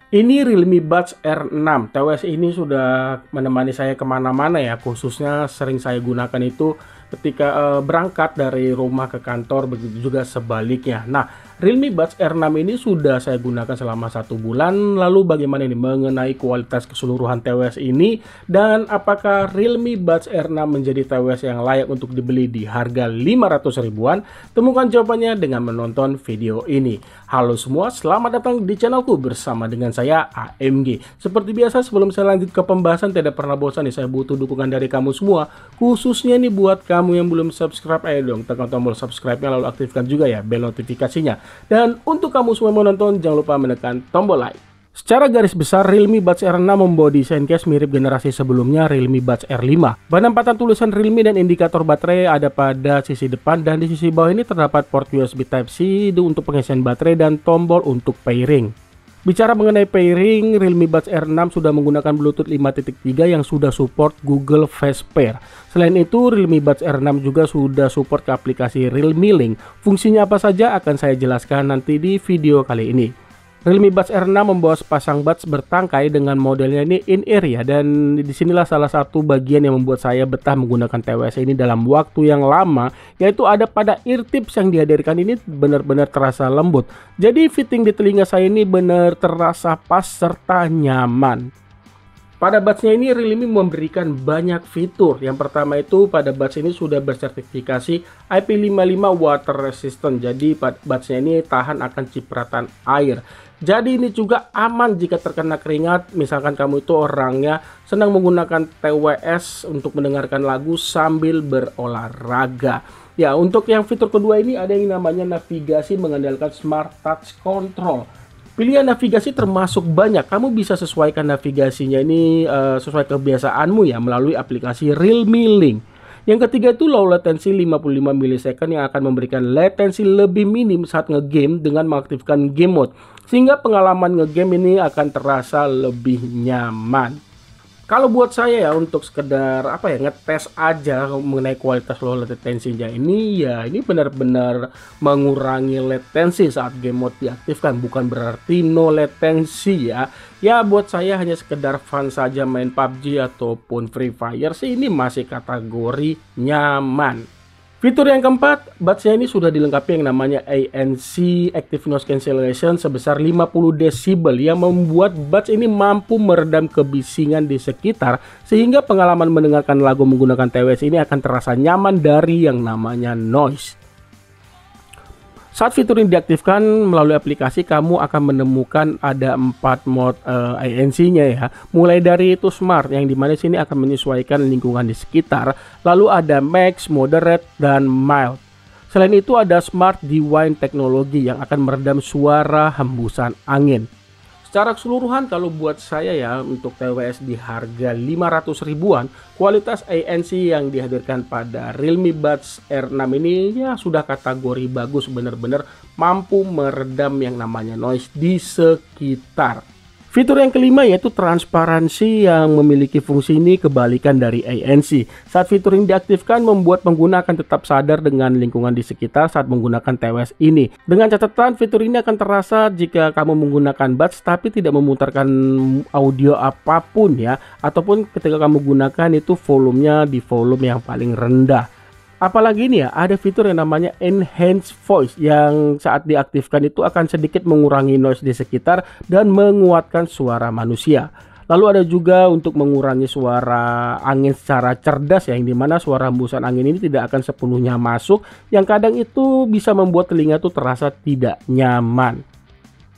Ini Realme Buds R6. TWS ini sudah menemani saya kemana-mana ya, khususnya sering saya gunakan itu ketika berangkat dari rumah ke kantor, begitu juga sebaliknya. Nah, Realme Buds R6 ini sudah saya gunakan selama 1 bulan. Lalu bagaimana ini mengenai kualitas keseluruhan TWS ini, dan apakah Realme Buds R6 menjadi TWS yang layak untuk dibeli di harga 500 ribuan? Temukan jawabannya dengan menonton video ini. Halo semua, selamat datang di channelku bersama dengan saya AMG. Seperti biasa, sebelum saya lanjut ke pembahasan, tidak pernah bosan nih, saya butuh dukungan dari kamu semua, khususnya nih buat kamu yang belum subscribe. Ayo dong tekan tombol subscribe-nya, lalu aktifkan juga ya bel notifikasinya. Dan untuk kamu semua yang menonton, jangan lupa menekan tombol like. Secara garis besar, Realme Buds R6 membawa desain case mirip generasi sebelumnya, Realme Buds R5. Penempatan tulisan Realme dan indikator baterai ada pada sisi depan, dan di sisi bawah ini terdapat port USB Type-C untuk pengisian baterai dan tombol untuk pairing. Bicara mengenai pairing, Realme Buds R6 sudah menggunakan Bluetooth 5.3 yang sudah support Google Voice Pair. Selain itu, Realme Buds R6 juga sudah support ke aplikasi Realme Link. Fungsinya apa saja akan saya jelaskan nanti di video kali ini. Realme Buds R6 membawa sepasang buds bertangkai dengan modelnya ini in-ear ya, dan disinilah salah satu bagian yang membuat saya betah menggunakan TWS ini dalam waktu yang lama, yaitu ada pada ear tips yang dihadirkan ini benar-benar terasa lembut. Jadi fitting di telinga saya ini benar terasa pas serta nyaman. Pada budsnya ini Realme memberikan banyak fitur. Yang pertama itu pada buds ini sudah bersertifikasi IP55 water resistant. Jadi budsnya ini tahan akan cipratan air. Jadi ini juga aman jika terkena keringat. Misalkan kamu itu orangnya senang menggunakan TWS untuk mendengarkan lagu sambil berolahraga. Ya, untuk yang fitur kedua ini ada yang namanya navigasi mengandalkan Smart Touch Control. Pilihan navigasi termasuk banyak. Kamu bisa sesuaikan navigasinya ini sesuai kebiasaanmu ya melalui aplikasi Realme Link. Yang ketiga itu low latency 55 millisecond yang akan memberikan latensi lebih minim saat ngegame dengan mengaktifkan game mode, sehingga pengalaman ngegame ini akan terasa lebih nyaman. Kalau buat saya ya, untuk sekedar apa ya, ngetes aja mengenai kualitas low latensinya ini ya, ini benar-benar mengurangi latensi saat game mode diaktifkan, bukan berarti no latensi ya. Ya buat saya hanya sekedar fun saja main PUBG ataupun Free Fire sih, ini masih kategori nyaman. Fitur yang keempat, budsnya ini sudah dilengkapi yang namanya ANC Active Noise Cancellation sebesar 50 desibel yang membuat buds ini mampu meredam kebisingan di sekitar, sehingga pengalaman mendengarkan lagu menggunakan TWS ini akan terasa nyaman dari yang namanya noise. Saat fitur ini diaktifkan melalui aplikasi, kamu akan menemukan ada 4 mode ANC-nya ya. Mulai dari itu Smart, yang dimana sini akan menyesuaikan lingkungan di sekitar. Lalu ada Max, Moderate, dan Mild. Selain itu ada Smart Rewind teknologi yang akan meredam suara hembusan angin. Secara keseluruhan kalau buat saya ya, untuk TWS di harga 500 ribuan, kualitas ANC yang dihadirkan pada Realme Buds R6 ini ya sudah kategori bagus, benar-benar mampu meredam yang namanya noise di sekitar. Fitur yang kelima yaitu transparansi, yang memiliki fungsi ini kebalikan dari ANC. Saat fitur ini diaktifkan, membuat pengguna akan tetap sadar dengan lingkungan di sekitar saat menggunakan TWS ini. Dengan catatan, fitur ini akan terasa jika kamu menggunakan buds tapi tidak memutarkan audio apapun ya, ataupun ketika kamu gunakan itu volumenya di volume yang paling rendah. Apalagi ini ya, ada fitur yang namanya Enhance Voice yang saat diaktifkan itu akan sedikit mengurangi noise di sekitar dan menguatkan suara manusia. Lalu ada juga untuk mengurangi suara angin secara cerdas ya, yang dimana suara hembusan angin ini tidak akan sepenuhnya masuk, yang kadang itu bisa membuat telinga tuh terasa tidak nyaman.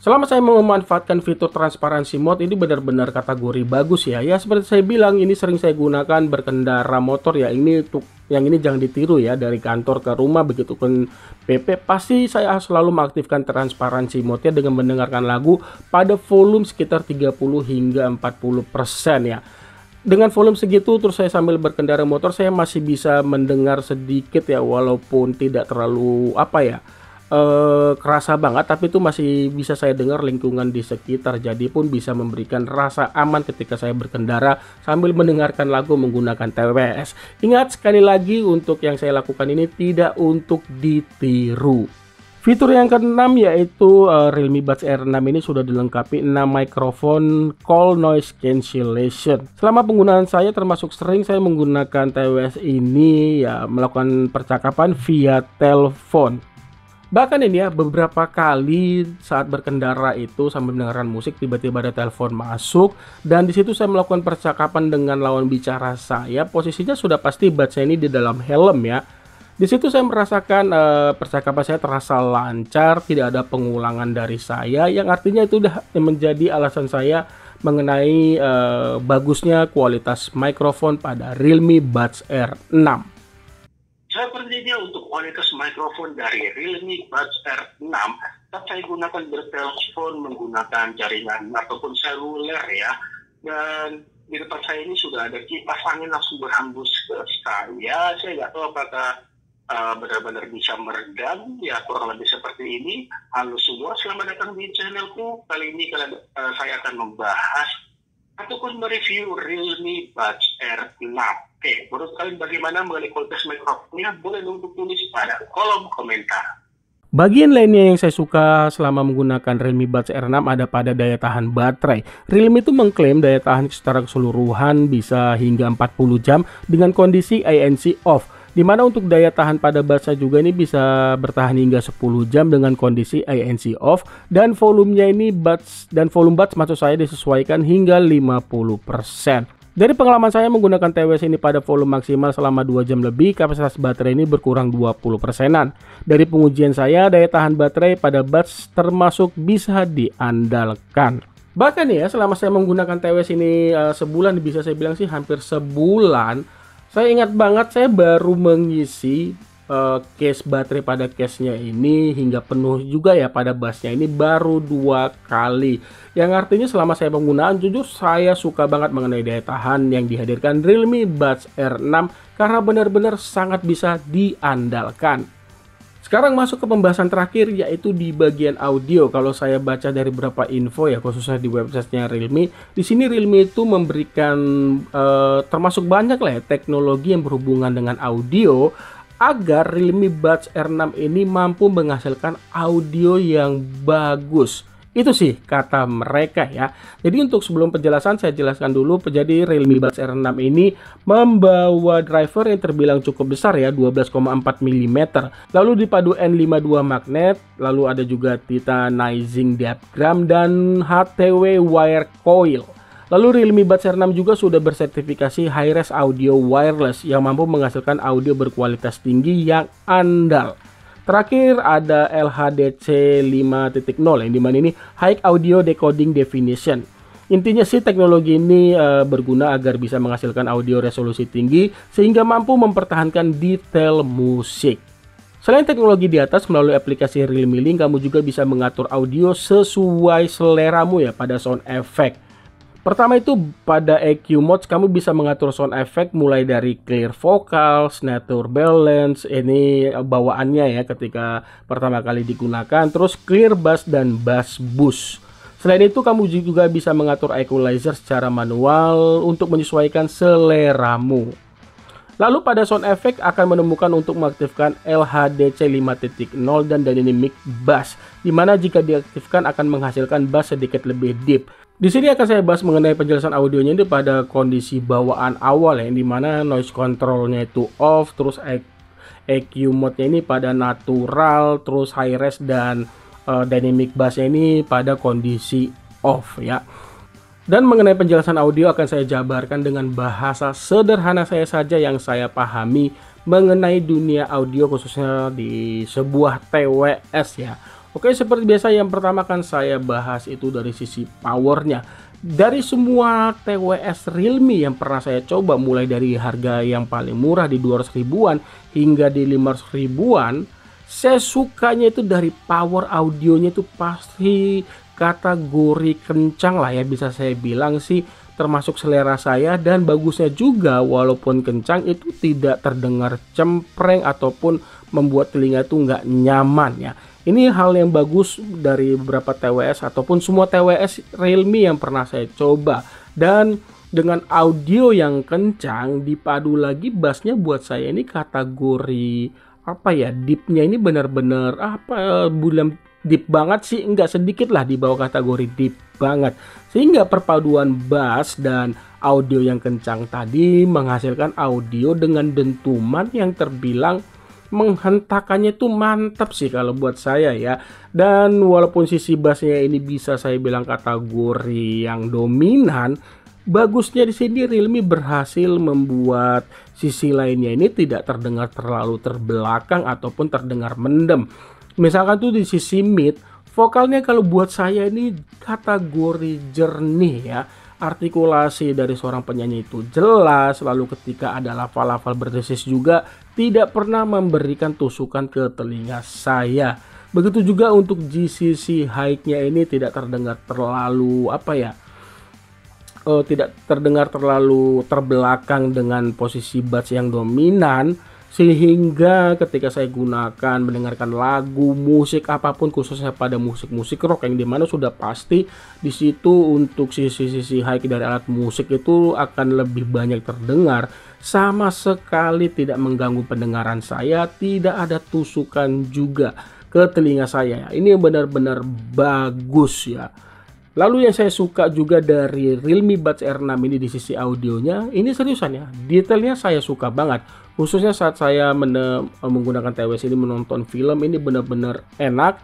Selama saya memanfaatkan fitur transparansi mode ini benar-benar kategori bagus ya. Ya seperti saya bilang, ini sering saya gunakan berkendara motor ya. Ini untuk yang ini jangan ditiru ya, dari kantor ke rumah begitu pun PP, pasti saya selalu mengaktifkan transparansi mode-nya dengan mendengarkan lagu pada volume sekitar 30 hingga 40% ya. Dengan volume segitu terus saya sambil berkendara motor, saya masih bisa mendengar sedikit ya, walaupun tidak terlalu apa ya, kerasa banget, tapi itu masih bisa saya dengar lingkungan di sekitar. Jadi pun bisa memberikan rasa aman ketika saya berkendara sambil mendengarkan lagu menggunakan TWS. Ingat sekali lagi, untuk yang saya lakukan ini tidak untuk ditiru. Fitur yang keenam yaitu Realme Buds R6 ini sudah dilengkapi 6 mikrofon call noise cancellation. Selama penggunaan saya termasuk sering saya menggunakan TWS ini ya melakukan percakapan via telepon. Bahkan ini ya beberapa kali saat berkendara itu sambil mendengarkan musik tiba-tiba ada telepon masuk dan di situ saya melakukan percakapan dengan lawan bicara saya. Posisinya sudah pasti buds saya ini di dalam helm ya. Di situ saya merasakan percakapan saya terasa lancar, tidak ada pengulangan dari saya, yang artinya itu sudah menjadi alasan saya mengenai bagusnya kualitas mikrofon pada Realme Buds R6. Sepertinya untuk kualitas mikrofon dari Realme Buds R6, tetap saya gunakan bertelepon menggunakan jaringan ataupun seluler ya, dan di depan saya ini sudah ada kipas angin langsung berhembus ke saya nggak tahu apakah benar-benar bisa meredam ya, kurang lebih seperti ini. Halo semua, selamat datang di channelku. Kali ini saya akan membahas ataupun mereview Realme Buds R6. Oke, menurut kalian bagaimana mengenai kualitas mikrofonnya? Boleh untuk tulis pada kolom komentar. Bagian lainnya yang saya suka selama menggunakan Realme Buds R6 ada pada daya tahan baterai. Realme itu mengklaim daya tahan secara keseluruhan bisa hingga 40 jam dengan kondisi ANC off. Dimana untuk daya tahan pada buds juga ini bisa bertahan hingga 10 jam dengan kondisi ANC off, dan volumenya ini volume buds maksud saya disesuaikan hingga 50%. Dari pengalaman saya menggunakan TWS ini pada volume maksimal selama 2 jam lebih, kapasitas baterai ini berkurang 20%-an. Dari pengujian saya, daya tahan baterai pada buds termasuk bisa diandalkan. Bahkan ya, selama saya menggunakan TWS ini sebulan, bisa saya bilang sih hampir sebulan, saya ingat banget saya baru mengisi case baterai pada case-nya ini hingga penuh juga ya pada busnya ini baru 2 kali. Yang artinya selama saya penggunaan jujur saya suka banget mengenai daya tahan yang dihadirkan Realme Buds R6 karena benar-benar sangat bisa diandalkan. Sekarang masuk ke pembahasan terakhir yaitu di bagian audio. Kalau saya baca dari beberapa info ya khususnya di websitenya Realme, di sini Realme itu memberikan termasuk banyak lah ya teknologi yang berhubungan dengan audio agar Realme Buds R6 ini mampu menghasilkan audio yang bagus. Itu sih kata mereka ya. Jadi untuk sebelum penjelasan saya jelaskan dulu. Jadi Realme Buds R6 ini membawa driver yang terbilang cukup besar ya, 12,4 mm. Lalu dipadu N52 magnet, lalu ada juga titanizing diaphragm dan HTW wire coil. Lalu Realme Buds R6 juga sudah bersertifikasi Hi-Res Audio Wireless yang mampu menghasilkan audio berkualitas tinggi yang andal. Terakhir ada LHDC 5.0 yang dimana ini High Audio Decoding Definition. Intinya sih teknologi ini berguna agar bisa menghasilkan audio resolusi tinggi sehingga mampu mempertahankan detail musik. Selain teknologi di atas, melalui aplikasi Realme Link kamu juga bisa mengatur audio sesuai seleramu ya pada sound effect. Pertama itu pada EQ modes kamu bisa mengatur sound effect mulai dari clear vocals, nature balance, ini bawaannya ya ketika pertama kali digunakan, terus clear bass dan bass boost. Selain itu kamu juga bisa mengatur equalizer secara manual untuk menyesuaikan seleramu. Lalu pada sound effect akan menemukan untuk mengaktifkan LHDC 5.0 dan dynamic bass, dimana jika diaktifkan akan menghasilkan bass sedikit lebih deep. Di sini akan saya bahas mengenai penjelasan audionya ini pada kondisi bawaan awal ya, dimana noise controlnya itu off, terus EQ mode-nya ini pada natural, terus high res dan dynamic bass-nya ini pada kondisi off ya. Dan mengenai penjelasan audio akan saya jabarkan dengan bahasa sederhana saya saja yang saya pahami mengenai dunia audio khususnya di sebuah TWS ya. Oke, seperti biasa yang pertama kan saya bahas itu dari sisi powernya. Dari semua TWS Realme yang pernah saya coba, mulai dari harga yang paling murah di 200 ribuan hingga di 500 ribuan, saya sukanya itu dari power audionya itu pasti kategori kencang lah ya, bisa saya bilang sih termasuk selera saya. Dan bagusnya juga walaupun kencang itu tidak terdengar cempreng ataupun membuat telinga itu nggak nyaman ya. Ini hal yang bagus dari beberapa TWS ataupun semua TWS Realme yang pernah saya coba. Dan dengan audio yang kencang dipadu lagi bassnya, buat saya ini kategori apa ya, deepnya ini benar-benar apa, bulan deep banget sih, enggak sedikit lah di bawah kategori deep banget. Sehingga perpaduan bass dan audio yang kencang tadi menghasilkan audio dengan dentuman yang terbilang menghentakannya tuh mantap sih kalau buat saya ya. Dan walaupun sisi bassnya ini bisa saya bilang kategori yang dominan, bagusnya di sini Realme berhasil membuat sisi lainnya ini tidak terdengar terlalu terbelakang ataupun terdengar mendem. Misalkan tuh di sisi mid, vokalnya kalau buat saya ini kategori jernih ya. Artikulasi dari seorang penyanyi itu jelas, lalu ketika ada lafal-lafal berdesis juga tidak pernah memberikan tusukan ke telinga saya. Begitu juga untuk GCC high-nya ini tidak terdengar terlalu apa ya, tidak terdengar terlalu terbelakang dengan posisi bass yang dominan, sehingga ketika saya gunakan mendengarkan lagu, musik apapun, khususnya pada musik-musik rock yang dimana sudah pasti di situ untuk sisi-sisi high dari alat musik itu akan lebih banyak terdengar, sama sekali tidak mengganggu pendengaran saya, tidak ada tusukan juga ke telinga saya. Ini benar-benar bagus ya. Lalu yang saya suka juga dari Realme Buds R6 ini di sisi audionya, ini seriusan ya, detailnya saya suka banget. Khususnya saat saya menggunakan TWS ini menonton film, ini benar-benar enak.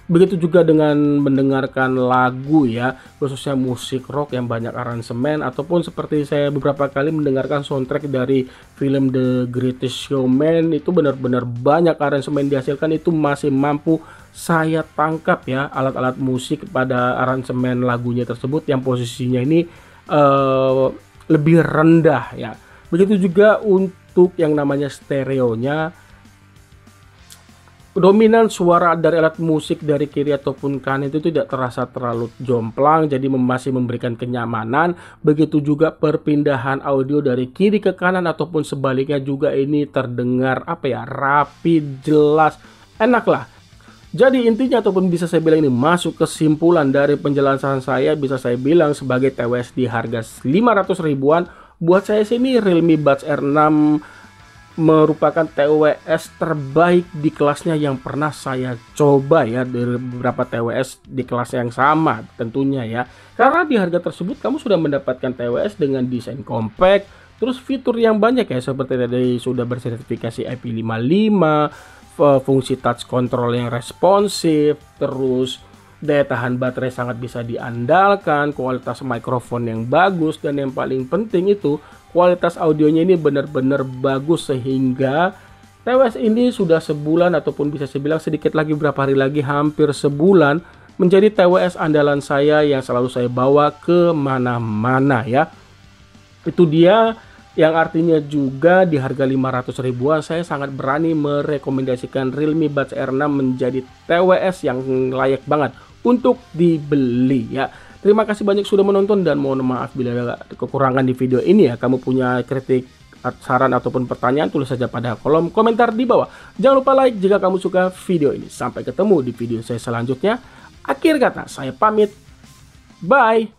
Begitu juga dengan mendengarkan lagu ya, khususnya musik rock yang banyak aransemen, ataupun seperti saya beberapa kali mendengarkan soundtrack dari film The Greatest Showman, itu benar-benar banyak aransemen dihasilkan, itu masih mampu saya tangkap ya alat-alat musik pada aransemen lagunya tersebut yang posisinya ini lebih rendah ya. Begitu juga untuk yang namanya stereonya, dominan suara dari alat musik dari kiri ataupun kanan itu tidak terasa terlalu jomplang, jadi masih memberikan kenyamanan. Begitu juga perpindahan audio dari kiri ke kanan ataupun sebaliknya juga ini terdengar apa ya, rapi, jelas, enak lah. Jadi intinya ataupun bisa saya bilang ini masuk kesimpulan dari penjelasan saya, bisa saya bilang sebagai TWS di harga 500 ribuan, buat saya sini Realme Buds R6 merupakan TWS terbaik di kelasnya yang pernah saya coba ya, dari beberapa TWS di kelas yang sama tentunya ya. Karena di harga tersebut kamu sudah mendapatkan TWS dengan desain compact, terus fitur yang banyak ya, seperti tadi sudah bersertifikasi IP55, fungsi touch control yang responsif, terus daya tahan baterai sangat bisa diandalkan, kualitas mikrofon yang bagus, dan yang paling penting itu kualitas audionya ini benar-benar bagus, sehingga TWS ini sudah sebulan ataupun bisa saya bilang sedikit lagi beberapa hari lagi, hampir sebulan, menjadi TWS andalan saya yang selalu saya bawa ke mana-mana ya. Itu dia yang artinya juga di harga 500 ribuan saya sangat berani merekomendasikan Realme Buds R6 menjadi TWS yang layak banget untuk dibeli ya. Terima kasih banyak sudah menonton, dan mohon maaf bila ada kekurangan di video ini ya. Kamu punya kritik, saran ataupun pertanyaan, tulis saja pada kolom komentar di bawah. Jangan lupa like jika kamu suka video ini. Sampai ketemu di video saya selanjutnya. Akhir kata saya pamit. Bye.